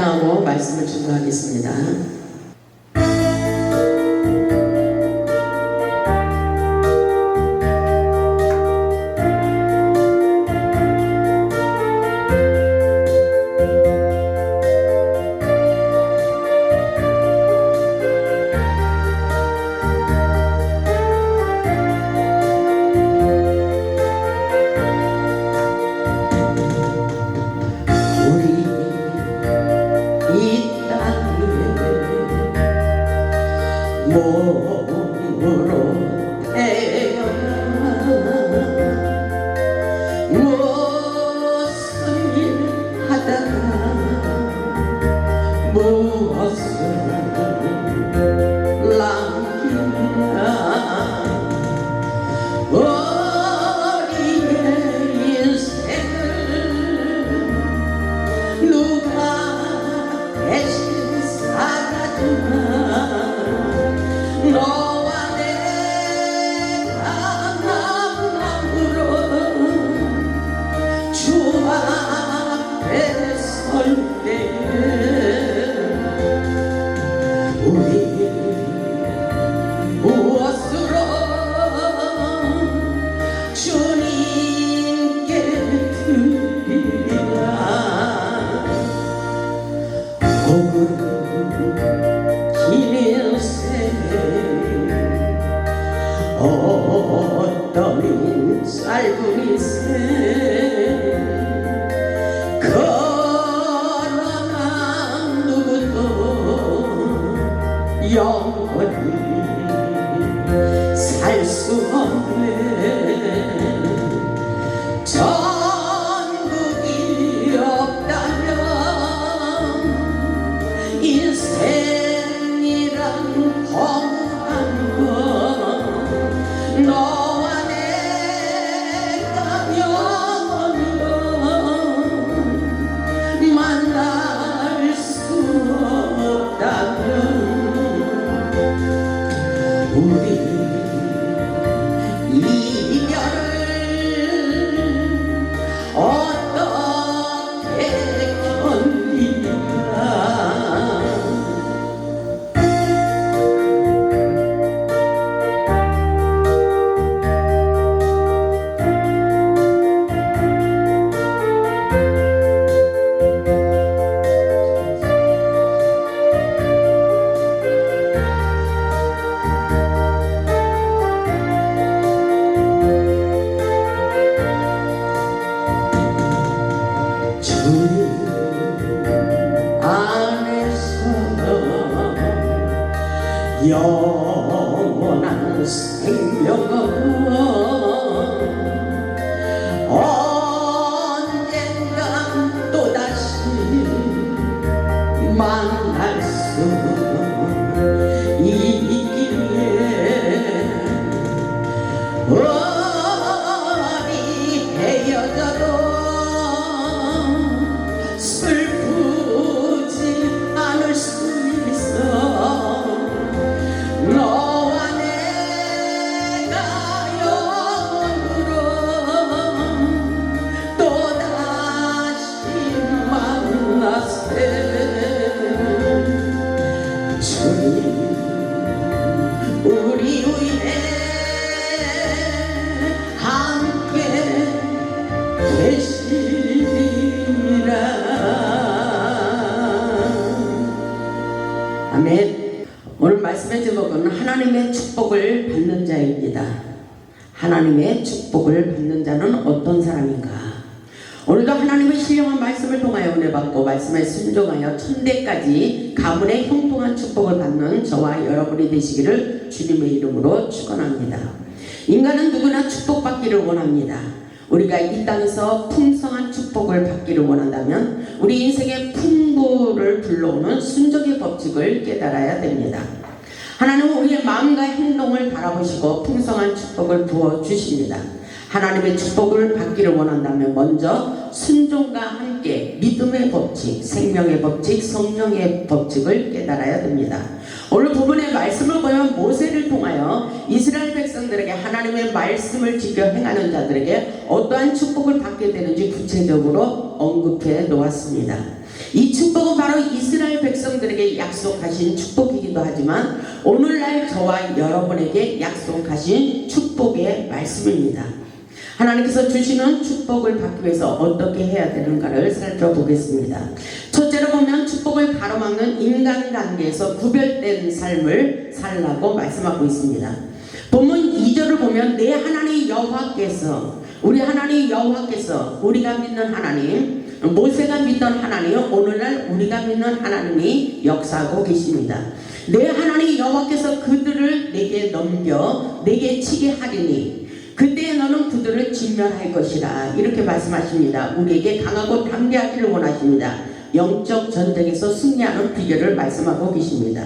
찬양하고 말씀을 증거하겠습니다. 몸으로 태어나 무엇을 하다가 무엇을 남기나 우리의 인생을 누가 대신 살아주나 너와 내가 만남으로 주 앞에 설 때 우리 무엇으로 주님께 드리랴 혹은 긴 인생 어떤 짧은 인생 그러나 누구도 영원히 살 수 없네 전국이 없다면 인생이란 허무한 것 너와 내가 영원히 만날 수 없다면 우리 이별을 어떻게 견디나 영원한 생명은 언젠가 또다시 만날 수 있기에 우리 헤어져도 슬프지 않을 수 있어 너와 내가 영원으로 또다시 만났을 주님 우리 위해 함께 계시리라. 아멘. 오늘 말씀의 제목은 하나님의 축복을 받는 자입니다. 하나님의 축복을 받는 자는 어떤 사람인가? 오늘도 하나님의 신령한 말씀을 통하여 은혜 받고 말씀에 순종하여 천대까지 가문의 형통한 축복을 받는 저와 여러분이 되시기를 주님의 이름으로 축원합니다. 인간은 누구나 축복받기를 원합니다. 우리가 이 땅에서 풍성한 축복을 받기를 원한다면 우리 인생의 풍부를 불러오는 순종의 법칙을 깨달아야 됩니다. 하나님은 우리의 마음과 행동을 바라보시고 풍성한 축복을 부어주십니다. 하나님의 축복을 받기를 원한다면 먼저 순종과 함께 믿음의 법칙, 생명의 법칙, 성령의 법칙을 깨달아야 됩니다. 오늘 부분의 말씀을 보면 모세를 통하여 이스라엘 백성들에게 하나님의 말씀을 지켜 행하는 자들에게 어떠한 축복을 받게 되는지 구체적으로 언급해 놓았습니다. 이 축복은 바로 이스라엘 백성들에게 약속하신 축복이기도 하지만 오늘날 저와 여러분에게 약속하신 축복의 말씀입니다. 하나님께서 주시는 축복을 받기 위해서 어떻게 해야 되는가를 살펴보겠습니다. 첫째로 보면 축복을 가로막는 인간관계에서 구별된 삶을 살라고 말씀하고 있습니다. 본문 2절을 보면 내 하나님 여호와께서, 우리 하나님 여호와께서, 우리가 믿는 하나님, 모세가 믿던 하나님, 오늘날 우리가 믿는 하나님이 역사하고 계십니다. 내 하나님 여호와께서 그들을 내게 넘겨 내게 치게 하리니 그때 너는 그들을 진멸할 것이라, 이렇게 말씀하십니다. 우리에게 강하고 담대하기를 원하십니다. 영적 전쟁에서 승리하는 비결을 말씀하고 계십니다.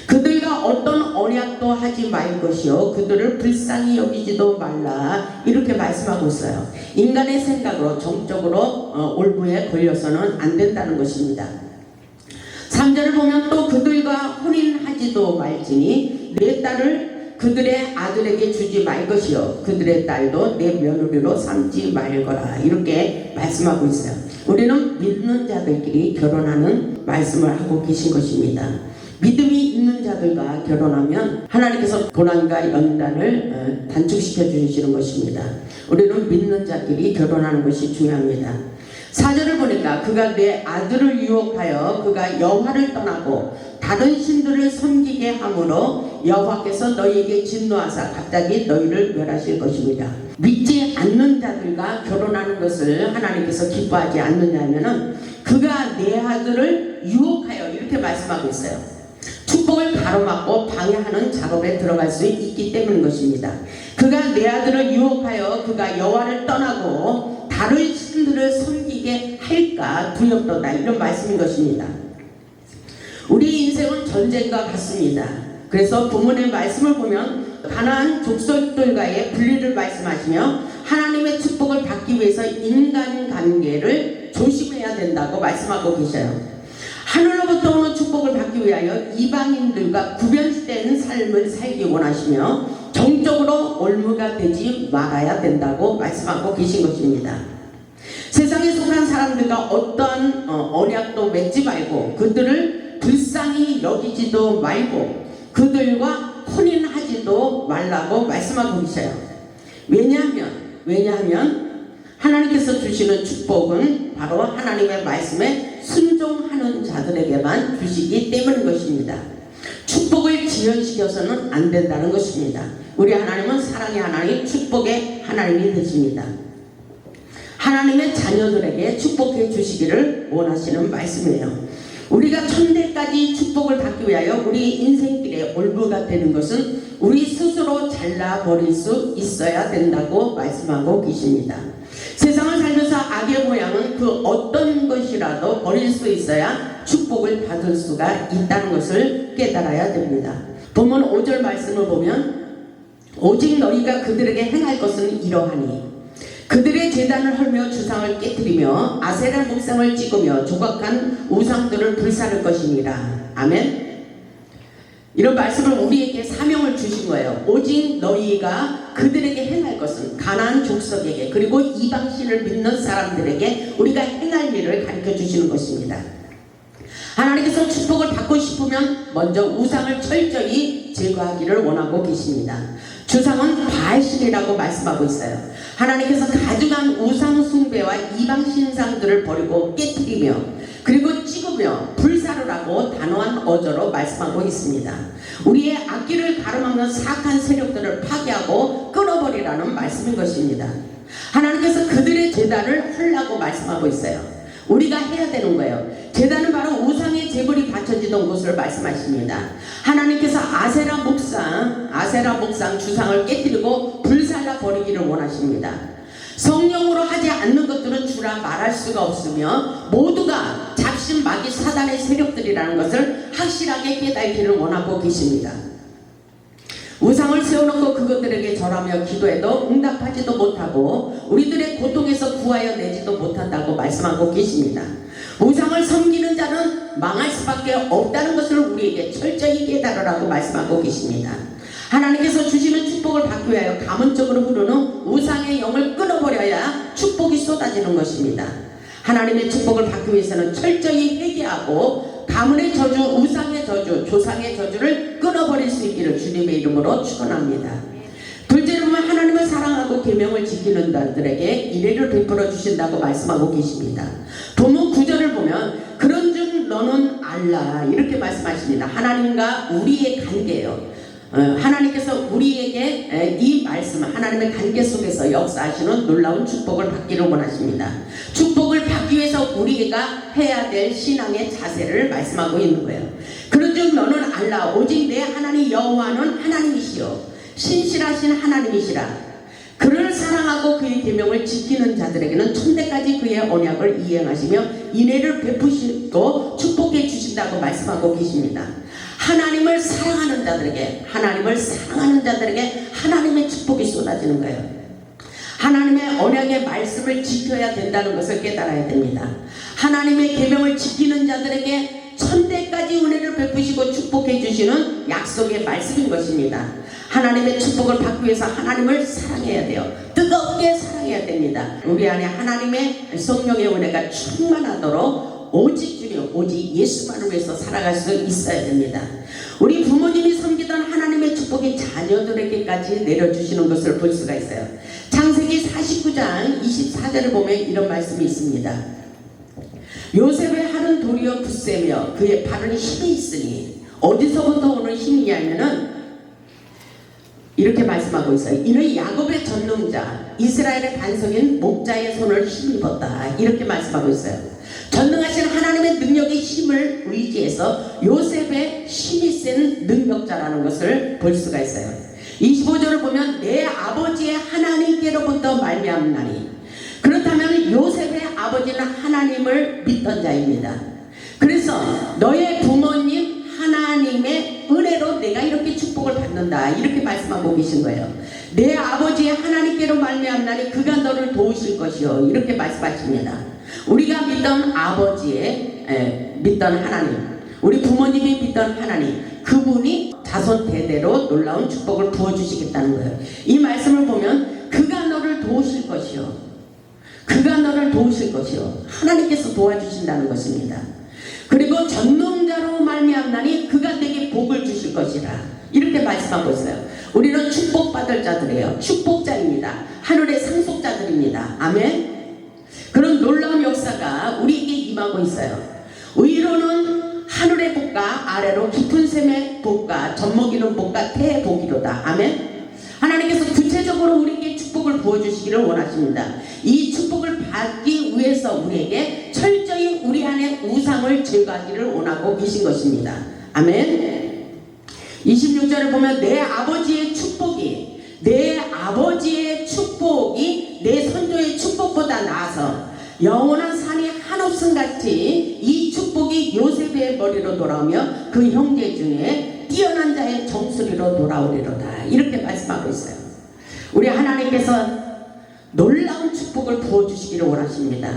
그들과 어떤 언약도 하지 말 것이요 그들을 불쌍히 여기지도 말라, 이렇게 말씀하고 있어요. 인간의 생각으로 정적으로 올무에 걸려서는 안 된다는 것입니다. 3절을 보면 또 그들과 혼인하지도 말지니 내 딸을 그들의 아들에게 주지 말 것이요 그들의 딸도 내 며느리로 삼지 말거라, 이렇게 말씀하고 있어요. 우리는 믿는 자들끼리 결혼하는 말씀을 하고 계신 것입니다. 믿음이 있는 자들과 결혼하면 하나님께서 고난과 연단을 단축시켜 주시는 것입니다. 우리는 믿는 자끼리 결혼하는 것이 중요합니다. 4절을 보니까 그가 내 아들을 유혹하여 그가 여호와를 떠나고 다른 신들을 섬기게 함으로 여호와께서 너희에게 진노하사 갑자기 너희를 멸하실 것입니다. 믿지 않는 자들과 결혼하는 것을 하나님께서 기뻐하지 않느냐면은 그가 내 아들을 유혹하여, 이렇게 말씀하고 있어요. 축복을 가로막고 방해하는 작업에 들어갈 수 있기 때문인 것입니다. 그가 내 아들을 유혹하여 그가 여호와를 떠나고 다른 신들을 섬기게 할까 두렵도다, 이런 말씀인 것입니다. 우리 인생은 전쟁과 같습니다. 그래서 본문의 말씀을 보면 가나안 족속들과의 분리를 말씀하시며 하나님의 축복을 받기 위해서 인간관계를 조심해야 된다고 말씀하고 계셔요. 하늘로부터 오는 축복을 받기 위하여 이방인들과 구별된 삶을 살기 원하시며 정적으로 올무가 되지 말아야 된다고 말씀하고 계신 것입니다. 세상에 속한 사람들과 어떠한 언약도 맺지 말고 그들을 불쌍히 여기지도 말고 그들과 혼인하지도 말라고 말씀하고 계셔요. 왜냐하면 하나님께서 주시는 축복은 바로 하나님의 말씀에 순종하는 자들에게만 주시기 때문인 것입니다. 축복을 지연시켜서는 안 된다는 것입니다. 우리 하나님은 사랑의 하나님, 축복의 하나님이 되십니다. 하나님의 자녀들에게 축복해 주시기를 원하시는 말씀이에요. 우리가 천대까지 축복을 받기 위하여 우리 인생길에 올무가 되는 것은 우리 스스로 잘라버릴 수 있어야 된다고 말씀하고 계십니다. 세상을 살면서 악의 모양은 그 어떤 것이라도 버릴 수 있어야 축복을 받을 수가 있다는 것을 깨달아야 됩니다. 본문 5절 말씀을 보면 오직 너희가 그들에게 행할 것은 이러하니 그들의 제단을 헐며 주상을 깨뜨리며 아세라 목상을 찍으며 조각한 우상들을 불사를 것이니라. 아멘. 이런 말씀을 우리에게 사명을 주신 거예요. 오직 너희가 그들에게 행할 것은 가나안 족속에게 그리고 이방신을 믿는 사람들에게 우리가 행할 일을 가르쳐 주시는 것입니다. 하나님께서 축복을 받고 싶으면 먼저 우상을 철저히 제거하기를 원하고 계십니다. 주상은 바알신이라고 말씀하고 있어요. 하나님께서 가증한 우상 숭배와 이방 신상들을 버리고 깨뜨리며 그리고 찍으며 불사르라고 단호한 어조로 말씀하고 있습니다. 우리의 앞길을 가로막는 사악한 세력들을 파괴하고 끊어버리라는 말씀인 것입니다. 하나님께서 그들의 제단을 헐라고 말씀하고 있어요. 우리가 해야 되는 거예요. 제단은 바로 우상의 제물이 바쳐지던 곳을 말씀하십니다. 하나님께서 아세라 목상 주상을 깨뜨리고 불살라 버리기를 원하십니다. 성령으로 하지 않는 것들은 주라 말할 수가 없으며 모두가 잡신 마귀 사단의 세력들이라는 것을 확실하게 깨닫기를 원하고 계십니다. 우상을 세워놓고 그것들에게 절하며 기도해도 응답하지도 못하고 우리들의 고통에서 구하여 내지도 못한다고 말씀하고 계십니다. 우상을 섬기는 자는 망할 수밖에 없다는 것을 우리에게 철저히 깨달으라고 말씀하고 계십니다. 하나님께서 주시는 축복을 받기 위하여 가문적으로 흐르는 우상의 영을 끊어버려야 축복이 쏟아지는 것입니다. 하나님의 축복을 받기 위해서는 철저히 회개하고 가문의 저주, 우상의 저주, 조상의 저주를 끊어버릴 수 있기를 주님의 이름으로 축원합니다. 둘째로 보면 하나님을 사랑하고 계명을 지키는 자들에게 이래를 베풀어 주신다고 말씀하고 계십니다. 본문 9절을 보면 그런즉 너는 알라 이렇게 말씀하십니다. 하나님과 우리의 관계예요. 하나님께서 우리에게 이 말씀, 하나님의 관계 속에서 역사하시는 놀라운 축복을 받기를 원하십니다. 축복을 받기 위해서 우리가 해야 될 신앙의 자세를 말씀하고 있는 거예요. 그런즉 너는 알라 오직 내 하나님 여호와는 하나님이시요 신실하신 하나님이시라. 그를 사랑하고 그의 계명을 지키는 자들에게는 천대까지 그의 언약을 이행하시며 인애를 베푸시고 축복해 주신다고 말씀하고 계십니다. 하나님을 사랑하는 자들에게 하나님의 축복이 쏟아지는 거예요. 하나님의 언약의 말씀을 지켜야 된다는 것을 깨달아야 됩니다. 하나님의 계명을 지키는 자들에게 천대까지 은혜를 베푸시고 축복해 주시는 약속의 말씀인 것입니다. 하나님의 축복을 받기 위해서 하나님을 사랑해야 돼요. 뜨겁게 사랑해야 됩니다. 우리 안에 하나님의 성령의 은혜가 충만하도록 오직 주님, 오직 예수만을 위해서 살아갈 수 있어야 됩니다. 우리 부모님이 섬기던 하나님의 축복이 자녀들에게까지 내려주시는 것을 볼 수가 있어요. 창세기 49장 24절을 보면 이런 말씀이 있습니다. 요셉의 팔은 도리어 굳세며 그의 팔은 힘이 있으니 어디서부터 오는 힘이냐면은 이렇게 말씀하고 있어요. 이는 야곱의 전능자 이스라엘의 반석인 목자의 손을 힘입었다 이렇게 말씀하고 있어요. 전능하신 하나님의 능력의 힘을 의지해서 요셉의 힘이 센 능력자라는 것을 볼 수가 있어요. 25절을 보면 내 아버지의 하나님께로부터 말미암나니 그렇다면 요셉의 아버지는 하나님을 믿던 자입니다. 그래서 너의 부모님 하나님의 은혜로 내가 이렇게 축복을 받는다 이렇게 말씀하고 계신 거예요. 내 아버지의 하나님께로 말미암나니 그가 너를 도우실 것이요 이렇게 말씀하십니다. 우리가 믿던 아버지의 믿던 하나님, 우리 부모님이 믿던 하나님, 그분이 자손 대대로 놀라운 축복을 부어주시겠다는 거예요. 이 말씀을 보면 그가 너를 도우실 것이요, 그가 너를 도우실 것이요, 하나님께서 도와주신다는 것입니다. 그리고 전능자로 말미암나니 그가 내게 복을 주실 것이라 이렇게 말씀하고 있어요. 우리는 축복받을 자들이에요. 축복자입니다. 하늘의 상속자들입니다. 아멘. 그런 놀라운 역사가 우리에게 임하고 있어요. 위로는 하늘의 복과 아래로 깊은 샘의 복과 젖먹이는 복과 태의 복이로다. 아멘. 하나님께서 구체적으로 우리에게 축복을 부어주시기를 원하십니다. 이 축복을 받기 위해서 우리에게 철저히 우리 안에 우상을 제거하기를 원하고 계신 것입니다. 아멘. 26절을 보면 내 아버지의 축복이 내 선조의 축복보다 나아서 영원한 산이 한없음 같이 이 축복이 요셉의 머리로 돌아오며 그 형제 중에 뛰어난 자의 정수리로 돌아오리로다 이렇게 말씀하고 있어요. 우리 하나님께서 놀라운 축복을 부어주시기를 원하십니다.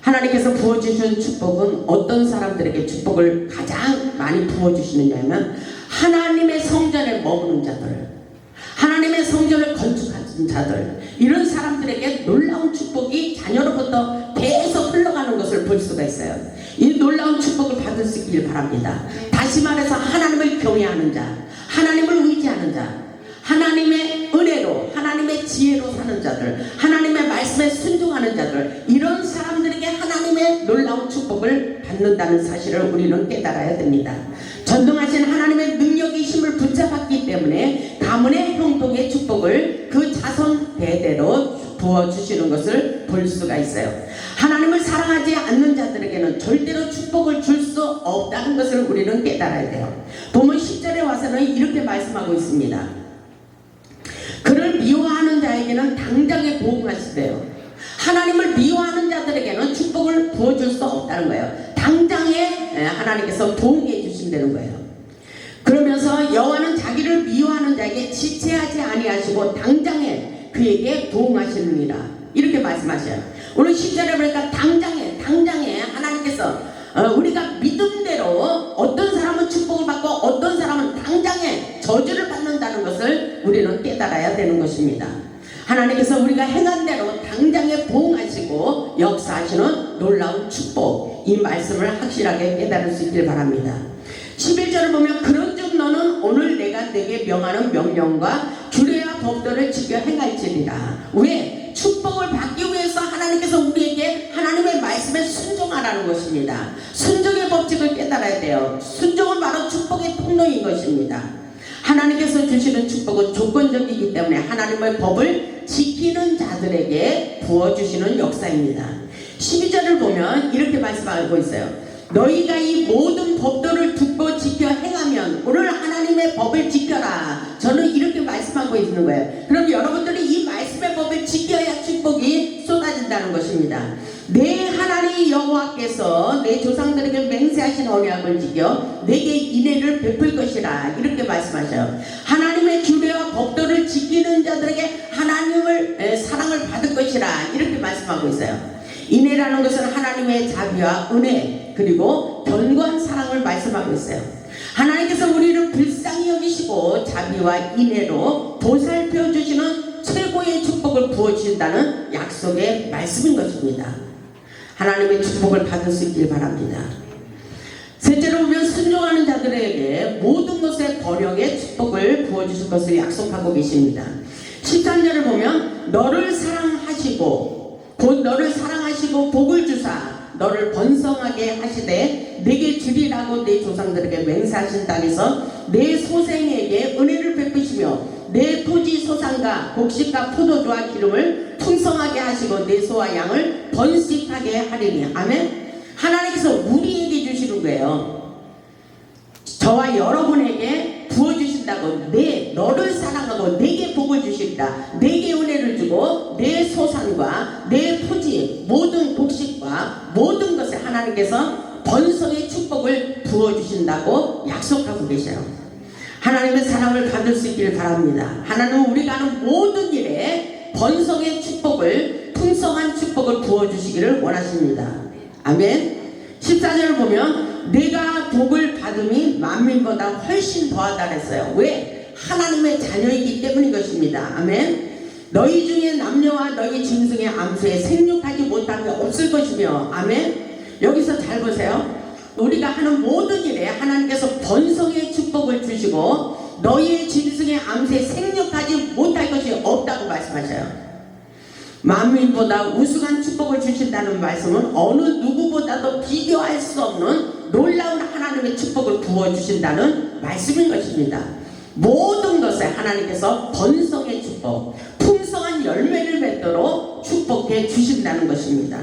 하나님께서 부어주신 축복은 어떤 사람들에게 축복을 가장 많이 부어주시느냐면 하나님의 성전에 머무는 자들, 하나님의 성전을 건축한 자들, 이런 사람들에게 놀라운 축복이 자녀로부터 계속 흘러가는 것을 볼 수가 있어요. 이 놀라운 축복을 받을 수 있길 바랍니다. 다시 말해서 하나님을 경외하는 자, 하나님을 의지하는 자, 하나님의 은혜로, 하나님의 지혜로 사는 자들, 하나님의 말씀에 순종하는 자들, 이런 사람들에게 하나님의 놀라운 축복을 받는다는 사실을 우리는 깨달아야 됩니다. 전능하신 하나님의 능력의 힘을 붙잡았기 때문에 가문의 형통의 축복을 그 자손 대대로 부어주시는 것을 볼 수가 있어요. 하나님을 사랑하지 않는 자들에게는 절대로 축복을 줄 수 없다는 것을 우리는 깨달아야 돼요. 본문 10절에 와서는 이렇게 말씀하고 있습니다. 그를 미워하는 자에게는 당장에 보응하시대요. 하나님을 미워하는 자들에게는 축복을 부어줄 수 없다는 거예요. 당장에 하나님께서 도움해 주신다는 거예요. 그러면서 여호와는 자기를 미워하는 자에게 지체하지 아니하시고 당장에 그에게 도움하시느니라 이렇게 말씀하셔요. 오늘 10절에 보니까 당장에 하나님께서 우리가 믿음대로 어떤 사람은 축복을 받고 어떤 사람은 당장에 저주를 받는다는 것을 우리는 깨달아야 되는 것입니다. 하나님께서 우리가 행한 대로 당장에 보응하시고 역사하시는 놀라운 축복, 이 말씀을 확실하게 깨달을 수 있길 바랍니다. 11절을 보면 그런즉 너는 오늘 내가 네게 명하는 명령과 규례와 법도를 지켜 행할지니라. 왜? 축복을 받기 위해서 하나님께서 우리에게 하나님의 말씀에 순종하라는 것입니다. 순종의 법칙을 깨달아야 돼요. 순종은 바로 축복의 통로인 것입니다. 하나님께서 주시는 축복은 조건적이기 때문에 하나님의 법을 지키는 자들에게 부어주시는 역사입니다. 12절을 보면 이렇게 말씀하고 있어요. 너희가 이 모든 법도를 듣고 지켜 행하면 오늘 하나님의 법을 지켜라. 저는 이렇게 말씀하고 있는 거예요. 그럼 여러분들이 이 말씀의 법을 지켜야 축복이 쏟아진다는 것입니다. 내 하나님 여호와께서 내 조상들에게 맹세하신 언약을 지켜 내게 인애를 베풀 것이라. 이렇게 말씀하셔요. 하나님의 규례와 법도를 지키는 자들에게 하나님을 사랑을 받을 것이라. 이렇게 말씀하고 있어요. 인애라는 것은 하나님의 자비와 은혜 그리고 견고한 사랑을 말씀하고 있어요. 하나님께서 우리를 불쌍히 여기시고 자비와 인애로 보살펴 주시는 최고의 축복을 부어주신다는 약속의 말씀인 것입니다. 하나님의 축복을 받을 수 있길 바랍니다. 셋째로 보면 순종하는 자들에게 모든 것의 번영의 축복을 부어주실 것을 약속하고 계십니다. 13절을 보면 너를 사랑하시고 곧 너를 사랑하시고 복을 주사 너를 번성하게 하시되 내게 주리라고 내 조상들에게 맹세하신 땅에서 내 소생에게 은혜를 베푸시며 내 토지 소산과 곡식과 포도주와 기름을 풍성하게 하시고 내 소와 양을 번식하게 하리니. 아멘. 하나님께서 우리에게 주시는 거예요. 저와 여러분에게 부어주신다고. 너를 사랑하고 내게 복을 주신다. 내게 은혜를 주고 내 소산과 내 토지 모든 곡식과 모든 것에 하나님께서 번성의 축복을 부어주신다고 약속하고 계셔요. 하나님의 사랑을 받을 수 있기를 바랍니다. 하나님은 우리가 하는 모든 일에 번성의 축복을, 풍성한 축복을 부어주시기를 원하십니다. 아멘. 14절을 보면 내가 복을 받음이 만민보다 훨씬 더하다 그랬어요. 왜? 하나님의 자녀이기 때문인 것입니다. 아멘. 너희 중에 남녀와 너희 짐승의 암수에 생육하지 못한 게 없을 것이며. 아멘. 여기서 잘 보세요. 우리가 하는 모든 일에 하나님께서 번성의 축복을 주시고 너희의 짐승의 암수에 생육하지 못할 것이 없다고 말씀하셔요. 만민보다 우수한 축복을 주신다는 말씀은 어느 누구보다도 비교할 수 없는 놀라운 하나님의 축복을 부어주신다는 말씀인 것입니다. 모든 것에 하나님께서 번성의 축복, 풍성한 열매를 맺도록 축복해 주신다는 것입니다.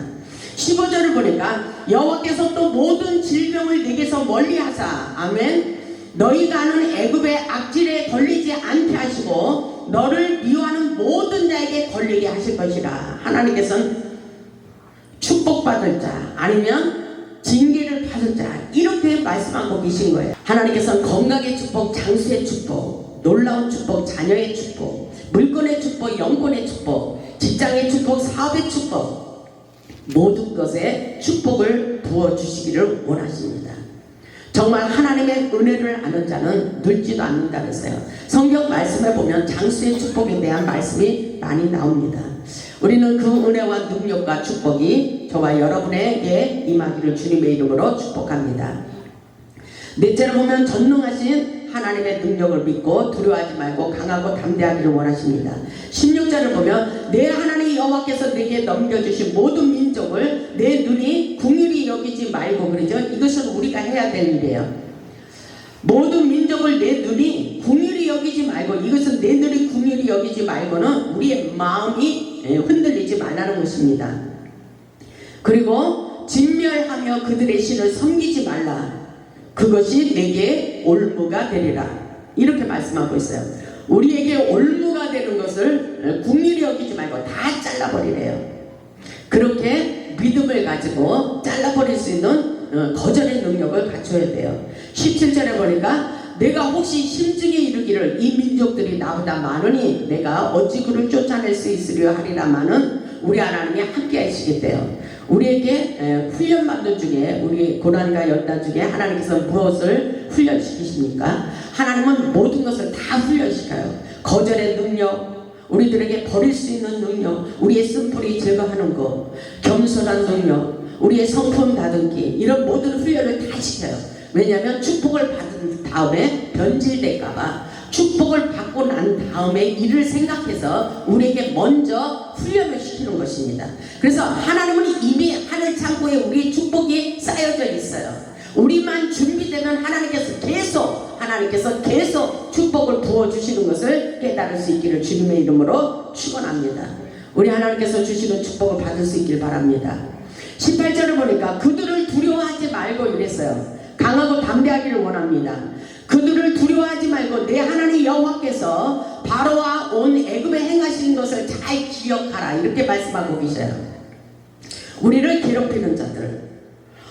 15절을 보니까 여호와께서 또 모든 질병을 내게서 멀리하사. 아멘. 너희가 하는 애굽의 악질에 걸리지 않게 하시고 너를 미워하는 모든 자에게 걸리게 하실 것이라. 하나님께서는 축복받을 자 아니면 징계를 받을 자 이렇게 말씀하고 계신 거예요. 하나님께서는 건강의 축복, 장수의 축복, 놀라운 축복, 자녀의 축복, 물권의 축복, 영권의 축복, 직장의 축복, 사업의 축복, 모든 것에 축복을 부어주시기를 원하십니다. 정말 하나님의 은혜를 아는 자는 늙지도 않는다 그랬어요. 성경 말씀에 보면 장수의 축복에 대한 말씀이 많이 나옵니다. 우리는 그 은혜와 능력과 축복이 저와 여러분에게 임하기를 주님의 이름으로 축복합니다. 넷째로 보면 전능하신 하나님의 능력을 믿고 두려워하지 말고 강하고 담대하기를 원하십니다. 16절을 보면 내 하나님 여호와께서 내게 넘겨주신 모든 민족을 내 눈이 긍휼히 여기지 말고. 그러죠. 이것은 우리가 해야 되는 일이에요. 모든 민족을 내 눈이 긍휼히 여기지 말고. 이것은 내 눈이 긍휼히 여기지 말고는 우리의 마음이 흔들리지 말라는 것입니다. 그리고 진멸하며 그들의 신을 섬기지 말라. 그것이 내게 올무가 되리라. 이렇게 말씀하고 있어요. 우리에게 올무가 되는 것을 긍휼히 여기지 말고 다 잘라버리래요. 그렇게 믿음을 가지고 잘라버릴 수 있는 거절의 능력을 갖춰야 돼요. 17절에 보니까 내가 혹시 심중에 이르기를 이 민족들이 나보다 많으니 내가 어찌 그를 쫓아낼 수 있으려 하리라마는 우리 하나님이 함께 하시겠대요. 우리에게 훈련받는 중에, 우리 고난과 연단 중에 하나님께서 무엇을 훈련시키십니까? 하나님은 모든 것을 다 훈련시켜요. 거절의 능력, 우리들에게 버릴 수 있는 능력, 우리의 쓴뿌리 제거하는 것, 겸손한 능력, 우리의 성품 다듬기 이런 모든 훈련을 다 시켜요. 왜냐하면 축복을 받은 다음에 변질될까봐 축복을 받고 난 다음에 일을 생각해서 우리에게 먼저 훈련을 시키는 것입니다. 그래서 하나님은 이미 하늘 창고에 우리의 축복이 쌓여져 있어요. 우리만 준비되면 하나님께서 계속 축복을 부어주시는 것을 깨달을 수 있기를 주님의 이름으로 축원합니다. 우리 하나님께서 주시는 축복을 받을 수 있길 바랍니다. 18절을 보니까 그들을 두려워하지 말고 이랬어요. 강하고 담대하기를 원합니다. 그들을 두려워하지 말고 내 하나님 여호와께서 바로와 온 애굽에 행하신 것을 잘 기억하라 이렇게 말씀하고 계셔요. 우리를 괴롭히는 자들,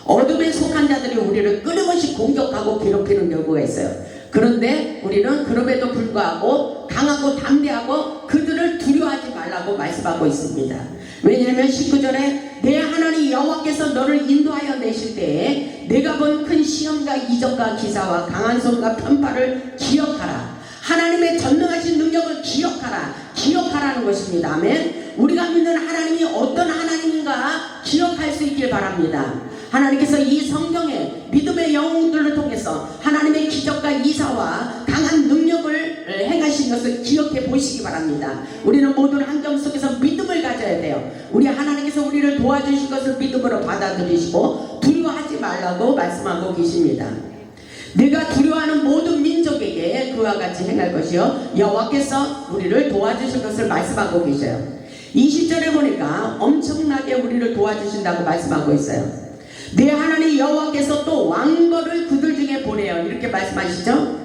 어둠에 속한 자들이 우리를 끊임없이 공격하고 괴롭히는 경우가 있어요. 그런데 우리는 그럼에도 불구하고 강하고 담대하고 그들을 두려워하지 말라고 말씀하고 있습니다. 왜냐하면 19절에 내 하나님 여호와께서 너를 인도하여 내실 때에 내가 본 큰 시험과 이적과 기사와 강한 손과 편파를 기억하라. 하나님의 전능하신 능력을 기억하라는 것입니다. 아멘. 우리가 믿는 하나님이 어떤 하나님인가 기억할 수 있길 바랍니다. 하나님께서 이 성경에 믿음의 영웅들을 통해서 하나님의 기적과 이사와 강한 능력을 행하신 것을 기억해 보시기 바랍니다. 우리는 모든 환경 속에서 믿음을 가져야 돼요. 우리 하나님께서 우리를 도와주실 것을 믿음으로 받아들이시고 두려워하지 말라고 말씀하고 계십니다. 내가 두려워하는 모든 민족에게 그와 같이 행할 것이요 여호와께서 우리를 도와주실 것을 말씀하고 계셔요. 20절에 보니까 엄청나게 우리를 도와주신다고 말씀하고 있어요. 내 하나님 여호와께서 또 왕벌을 그들 중에 보내요 이렇게 말씀하시죠.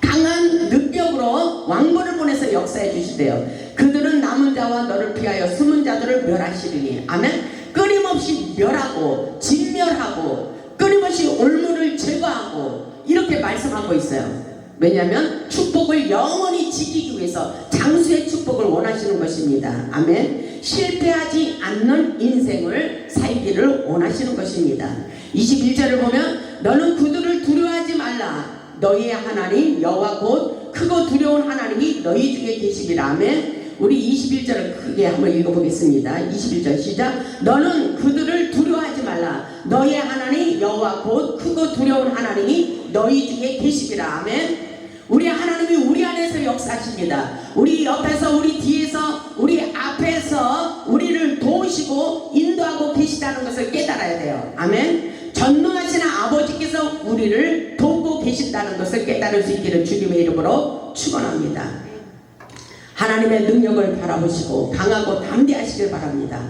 강한 능력으로 왕벌을 보내서 역사해 주시대요. 그들은 남은 자와 너를 피하여 숨은 자들을 멸하시리니 아멘. 끊임없이 멸하고 진멸하고 끊임없이 올무를 제거하고 이렇게 말씀하고 있어요. 왜냐하면 축복을 영원히 지키기 위해서 장수의 축복을 원하시는 것입니다. 아멘. 실패하지 않는 인생을 살기를 원하시는 것입니다. 21절을 보면 너는 그들을 두려워하지 말라. 너희의 하나님 여호와 곧 크고 두려운 하나님이 너희 중에 계시리라. 아멘. 우리 21절을 크게 한번 읽어보겠습니다. 21절 시작. 너는 그들을 두려워하지 말라. 너희의 하나님 여호와 곧 크고 두려운 하나님이 너희 중에 계시리라. 아멘. 우리 하나님이 우리 안에서 역사하십니다. 우리 옆에서 우리 뒤에서 우리 앞에서 우리를 도우시고 인도하고 계시다는 것을 깨달아야 돼요. 아멘. 전능하신 아버지께서 우리를 돕고 계신다는 것을 깨달을 수 있기를 주님의 이름으로 축원합니다. 하나님의 능력을 바라보시고 강하고 담대하시길 바랍니다.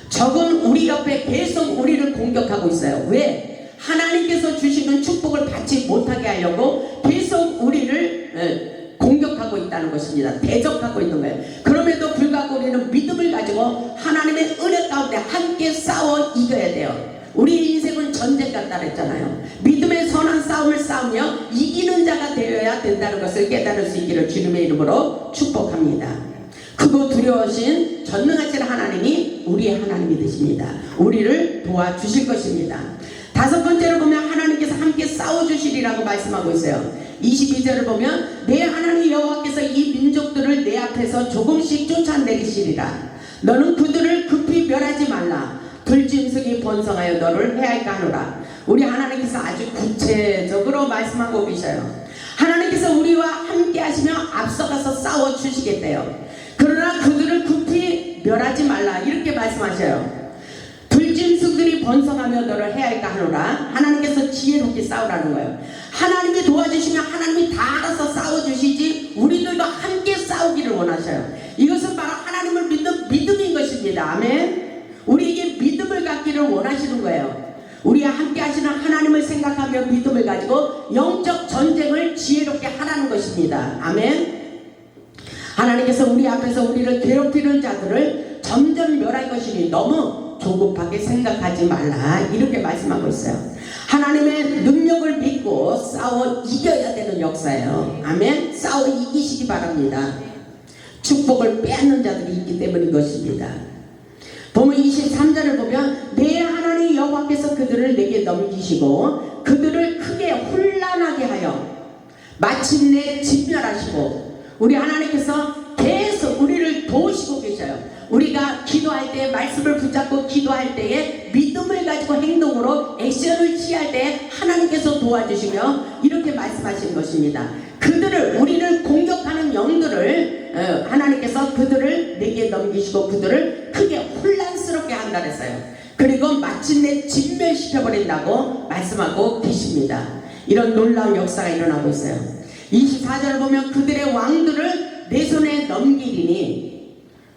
적은 우리 옆에 계속 우리를 공격하고 있어요. 왜? 하나님께서 주시는 축복을 받지 못하게 하려고 계속 우리를 공격하고 있다는 것입니다. 대적하고 있는 거예요. 그럼에도 불구하고 우리는 믿음을 가지고 하나님의 은혜 가운데 함께 싸워 이겨야 돼요. 우리 인생은 전쟁 같다 그랬잖아요. 믿음의 선한 싸움을 싸우며 이기는 자가 되어야 된다는 것을 깨달을 수 있기를 주님의 이름으로 축복합니다. 크고 두려우신 전능하신 하나님이 우리의 하나님이 되십니다. 우리를 도와주실 것입니다. 다섯 번째로 보면 하나님께서 함께 싸워주시리라고 말씀하고 있어요. 22절을 보면 내 하나님 여호와께서 이 민족들을 내 앞에서 조금씩 쫓아내리시리라. 너는 그들을 급히 멸하지 말라. 들짐승이 번성하여 너를 해할까 하노라. 우리 하나님께서 아주 구체적으로 말씀하고 계셔요. 하나님께서 우리와 함께 하시며 앞서가서 싸워주시겠대요. 그러나 그들을 급히 멸하지 말라 이렇게 말씀하셔요. 들짐승들이 번성하며 너를 해할까 하노라. 하나님께서 지혜롭게 싸우라는 거예요. 하나님이 도와주시면 하나님이 다 알아서 싸워주시지 우리들과 함께 싸우기를 원하셔요. 이것은 바로 하나님을 믿는 믿음인 것입니다. 아멘. 우리에게 믿음을 갖기를 원하시는 거예요. 우리와 함께 하시는 하나님을 생각하며 믿음을 가지고 영적 전쟁을 지혜롭게 하라는 것입니다. 아멘. 하나님께서 우리 앞에서 우리를 괴롭히는 자들을 점점 멸할 것이니 너무 조급하게 생각하지 말라 이렇게 말씀하고 있어요. 하나님의 능력을 믿고 싸워 이겨야 되는 역사예요. 아멘. 싸워 이기시기 바랍니다. 축복을 빼앗는 자들이 있기 때문인 것입니다. 보면 23절을 보면 내 하나님 여호와께서 그들을 내게 넘기시고 그들을 크게 혼란하게 하여 마침내 진멸하시고 우리 하나님께서 계속 우리를 도우시고 계셔요. 우리가 기도할 때 말씀을 붙잡고 기도할 때에 믿음을 가지고 행동으로 액션을 취할 때 하나님께서 도와주시며 이렇게 말씀하시는 것입니다. 우리를 공격하는 영들을 하나님께서 그들을 내게 넘기시고 그들을 크게 혼란스럽게 한다 그랬어요. 그리고 마침내 진멸시켜버린다고 말씀하고 계십니다. 이런 놀라운 역사가 일어나고 있어요. 24절을 보면 그들의 왕들을 내 손에 넘기리니,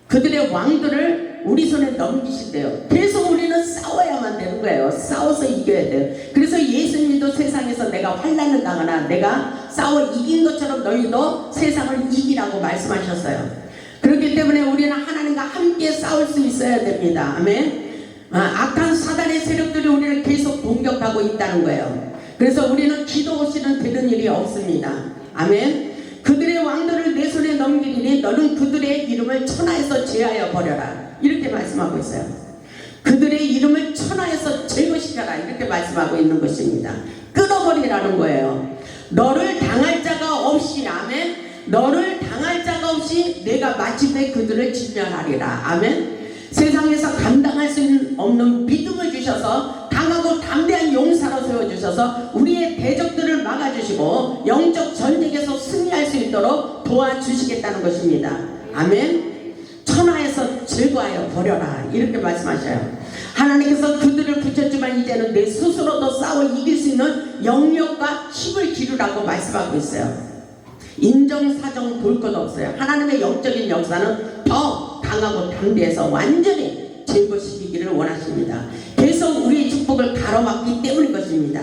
그들의 왕들을 우리 손에 넘기신대요. 그래서 우리는 싸워야만 되는 거예요. 싸워서 이겨야 돼요. 그래서 예수님도 세상에서 내가 환난을 당하나 내가 싸워 이긴 것처럼 너희도 세상을 이기라고 말씀하셨어요. 그렇기 때문에 우리는 하나님과 함께 싸울 수 있어야 됩니다. 아멘. 악한 사단의 세력들이 우리를 계속 공격하고 있다는 거예요. 그래서 우리는 기도 없이는 되는 일이 없습니다. 아멘. 그들의 왕들을 내 손에 넘기리니 너는 그들의 이름을 천하에서 제하여 버려라. 이렇게 말씀하고 있어요. 그들의 이름을 천하에서 제거시켜라. 이렇게 말씀하고 있는 것입니다. 끊어버리라는 거예요. 너를 당할 자가 없이, 아멘. 너를 당할 자가 없이 내가 마침내 그들을 진멸하리라. 아멘. 세상에서 감당할 수 없는 믿음을 주셔서 강하고 담대한 용사로 세워주셔서 우리의 대적들을 막아주시고 영적 전쟁에서 승리할 수 있도록 도와주시겠다는 것입니다. 아멘. 천하에서 제거하여 버려라. 이렇게 말씀하셔요. 하나님께서 그들을 붙였지만 이제는 내 스스로도 싸워 이길 수 있는 영역과 힘을 기르라고 말씀하고 있어요. 인정사정 볼 것 없어요. 하나님의 영적인 역사는 더 강하고 담대해서 완전히 제거시키기를 원하십니다. 계속 우리의 축복을 가로막기 때문인 것입니다.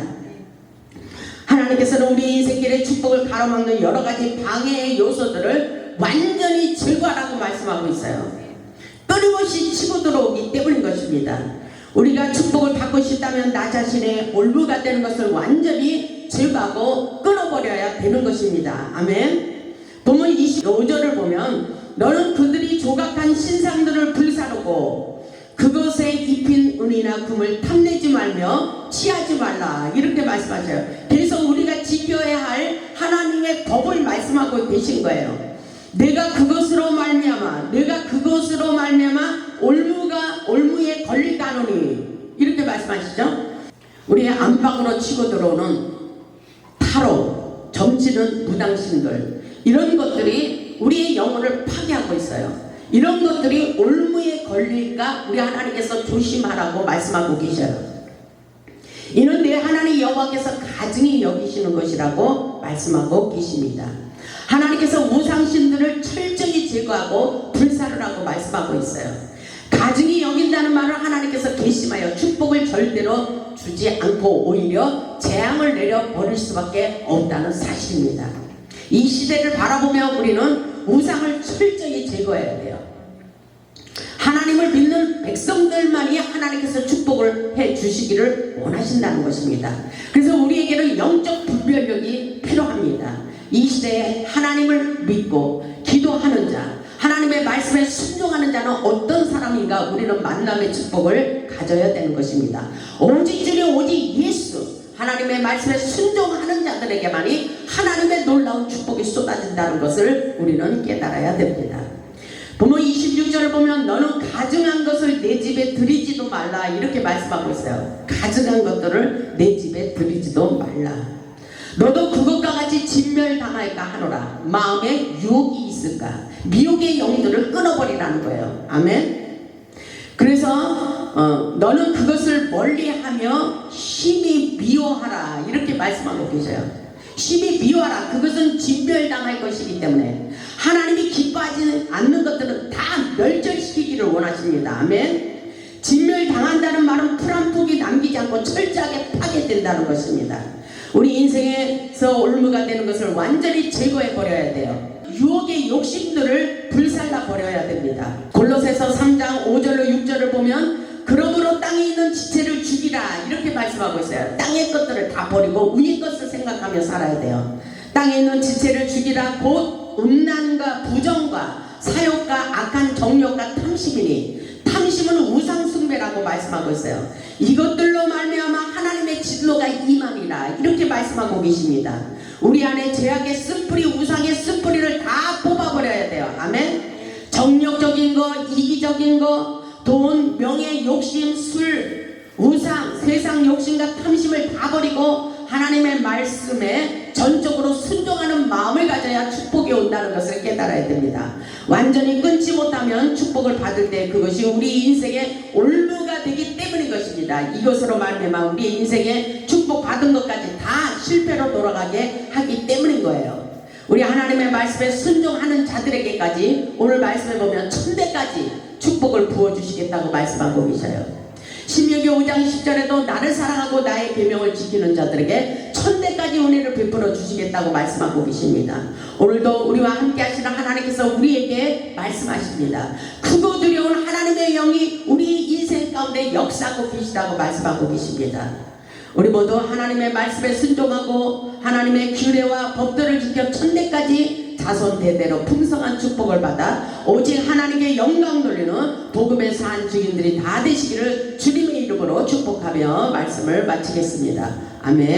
하나님께서는 우리 인생길의 축복을 가로막는 여러 가지 방해의 요소들을 완전히 제거하라고 말씀하고 있어요. 끊임없이 치고 들어오기 때문인 것입니다. 우리가 축복을 받고 싶다면 나 자신의 올무가 되는 것을 완전히 제거하고 끊어버려야 되는 것입니다. 아멘. 본문 25절을 보면 너는 그들이 조각한 신상들을 불사르고 그것에 입힌 은이나 금을 탐내지 말며 취하지 말라. 이렇게 말씀하셔요. 그래서 우리가 지켜야 할 하나님의 법을 말씀하고 계신 거예요. 내가 그것으로 말미암아 올무에 걸릴까 하노니. 이렇게 말씀하시죠. 우리의 안방으로 치고 들어오는 타로, 점치는 무당신들, 이런 것들이 우리의 영혼을 파괴하고 있어요. 이런 것들이 올무에 걸릴까 우리 하나님께서 조심하라고 말씀하고 계셔요. 이는 내 하나님 여호와께서 가증히 여기시는 것이라고 말씀하고 계십니다. 하나님께서 우상신들을 철저히 제거하고 불사르라고 말씀하고 있어요. 가증히 여긴다는 말은 하나님께서 괘씸하여 축복을 절대로 주지 않고 오히려 재앙을 내려 버릴 수밖에 없다는 사실입니다. 이 시대를 바라보며 우리는 우상을 철저히 제거해야 돼요. 하나님을 믿는 백성들만이 하나님께서 축복을 해 주시기를 원하신다는 것입니다. 그래서 우리에게는 영적 분별력이 필요합니다. 이 시대에 하나님을 믿고 기도하는 자, 하나님의 말씀에 순종하는 자는 어떤 사람인가 우리는 만남의 축복을 가져야 되는 것입니다. 오직 주님, 오직 예수, 하나님의 말씀에 순종하는 자들에게만이 하나님의 놀라운 축복이 쏟아진다는 것을 우리는 깨달아야 됩니다. 본문 26절을 보면 너는 가증한 것을 내 집에 들이지도 말라. 이렇게 말씀하고 있어요. 가증한 것들을 내 집에 들이지도 말라. 너도 그것과 같이 진멸당할까 하노라. 마음에 유혹이 있을까. 미혹의 영들을 끊어버리라는 거예요. 아멘. 그래서 너는 그것을 멀리하며 심히 미워하라. 이렇게 말씀하고 계셔요. 심히 미워하라. 그것은 진멸당할 것이기 때문에 하나님이 기뻐하지 않는 것들은 다 멸절시키기를 원하십니다. 아멘. 진멸당한다는 말은 풀 한 폭이 남기지 않고 철저하게 파괴된다는 것입니다. 우리 인생에서 올무가 되는 것을 완전히 제거해 버려야 돼요. 유혹의 욕심들을 불살라 버려야 됩니다. 골로새서 3장 5절로 6절을 보면 그러므로 땅에 있는 지체를 죽이라. 이렇게 말씀하고 있어요. 땅의 것들을 다 버리고 위의 것을 생각하며 살아야 돼요. 땅에 있는 지체를 죽이라. 곧 음란과 부정과 사욕과 악한 정욕과 탐심이니, 탐심은 우상숭배라고 말씀하고 있어요. 이것들로 말미암아 하나님의 진노가 임함이라. 이렇게 말씀하고 계십니다. 우리 안에 죄악의 쓴뿌리, 우상의 쓴뿌리를 다 뽑아버려야 돼요. 아멘. 정력적인 거, 이기적인 거, 돈, 명예, 욕심, 술, 우상, 세상 욕심과 탐심을 다 버리고 하나님의 말씀에 전적으로 순종하는 마음을 가져야 축복이 온다는 것을 깨달아야 됩니다. 완전히 끊지 못하면 축복을 받을 때 그것이 우리 인생의 올무가 되기 때문인 것입니다. 이것으로 말미암아 우리 인생에 축복 받은 것까지 다 실패로 돌아가게 하기 때문인 거예요. 우리 하나님의 말씀에 순종하는 자들에게까지 오늘 말씀에 보면 천대까지 축복을 부어주시겠다고 말씀하고 계셔요. 신명기 5장 10절에도 나를 사랑하고 나의 계명을 지키는 자들에게 천대까지 은혜를 베풀어 주시겠다고 말씀하고 계십니다. 오늘도 우리와 함께 하시는 하나님께서 우리에게 말씀하십니다. 크고 두려운 하나님의 영이 우리 인생 가운데 역사하고 계시다고 말씀하고 계십니다. 우리 모두 하나님의 말씀에 순종하고 하나님의 규례와 법도를 지켜 천대까지 자손 대대로 풍성한 축복을 받아 오직 하나님께 영광 돌리는 복음의 산 증인들이 다 되시기를 주님의 이름으로 축복하며 말씀을 마치겠습니다. 아멘.